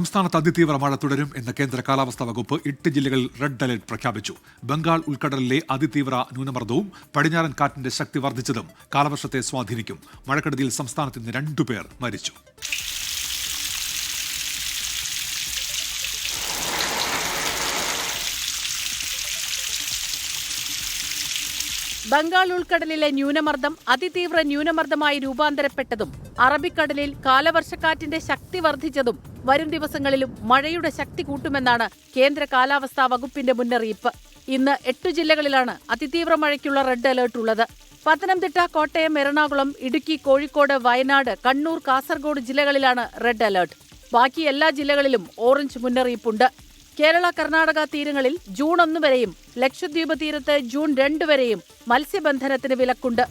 സംസ്ഥാനത്ത് അതിതീവ്ര മഴ തുടരും എന്ന കേന്ദ്ര കാലാവസ്ഥാ വകുപ്പ് 8 ജില്ലകളിൽ റെഡ് അലർട്ട് പ്രഖ്യാപിച്ചു. ബംഗാൾ ഉൾക്കടലിലെ അതിതീവ്ര ന്യൂനമർദ്ദവും പടിഞ്ഞാറൻ കാറ്റിന്റെ ശക്തി വർദ്ധിച്ചതും കാലവർഷത്തെ സ്വാധീനിക്കും. മഴക്കെടുതിയിൽ സംസ്ഥാനത്ത് ഇന്ന് 2 പേർ മരിച്ചു. ബംഗാൾ ഉൾക്കടലിലെ ന്യൂനമർദ്ദം അതിതീവ്ര ന്യൂനമർദ്ദമായി രൂപാന്തരപ്പെട്ടതും അറബിക്കടലിൽ കാലവർഷക്കാറ്റിന്റെ ശക്തി വർദ്ധിച്ചതും വരും ദിവസങ്ങളിലും മഴയുടെ ശക്തി കൂട്ടുമെന്നാണ് കേന്ദ്ര കാലാവസ്ഥാ വകുപ്പിന്റെ മുന്നറിയിപ്പ്. ഇന്ന് 8 ജില്ലകളിലാണ് അതിതീവ്ര മഴയ്ക്കുള്ള റെഡ് അലർട്ട് ഉള്ളത്. പത്തനംതിട്ട, കോട്ടയം, എറണാകുളം, ഇടുക്കി, കോഴിക്കോട്, വയനാട്, കണ്ണൂർ, കാസർഗോഡ് ജില്ലകളിലാണ് റെഡ് അലർട്ട്. ബാക്കി എല്ലാ ജില്ലകളിലും ഓറഞ്ച് മുന്നറിയിപ്പുണ്ട്. കേരള, കർണാടക തീരങ്ങളിൽ ജൂൺ 1 വരെയും ലക്ഷദ്വീപ് തീരത്ത് ജൂൺ 2 വരെയും മത്സ്യബന്ധനത്തിന് വിലക്കുണ്ട്.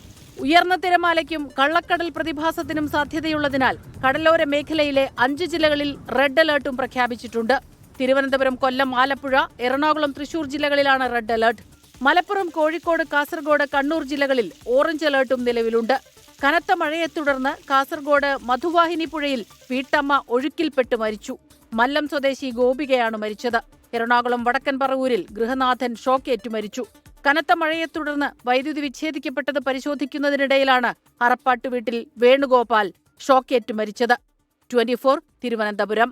ഉയർന്ന തിരമാലയ്ക്കും കള്ളക്കടൽ പ്രതിഭാസത്തിനും സാധ്യതയുള്ളതിനാൽ കടലോര മേഖലയിലെ 5 ജില്ലകളിൽ റെഡ് അലർട്ടും പ്രഖ്യാപിച്ചിട്ടുണ്ട്. തിരുവനന്തപുരം, കൊല്ലം, ആലപ്പുഴ, എറണാകുളം, തൃശൂർ ജില്ലകളിലാണ് റെഡ് അലർട്ട്. മലപ്പുറം, കോഴിക്കോട്, കാസർഗോഡ്, കണ്ണൂർ ജില്ലകളിൽ ഓറഞ്ച് അലർട്ടും നിലവിലുണ്ട്. കനത്ത മഴയെ തുടർന്ന് കാസർഗോഡ് മധുവാഹിനി പുഴയിൽ വീട്ടമ്മ ഒഴുക്കിൽപ്പെട്ട് മരിച്ചു. മല്ലം സ്വദേശി ഗോപികയാണ് മരിച്ചത്. എറണാകുളം വടക്കൻ പറവൂരിൽ ഗൃഹനാഥൻ ഷോക്കേറ്റു മരിച്ചു. കനത്ത മഴയെ തുടർന്ന് വൈദ്യുതി വിച്ഛേദിക്കപ്പെട്ടത് പരിശോധിക്കുന്നതിനിടയിലാണ് അറപ്പാട്ട് വീട്ടിൽ വേണുഗോപാൽ ഷോക്കേറ്റു മരിച്ചത്. 24 തിരുവനന്തപുരം.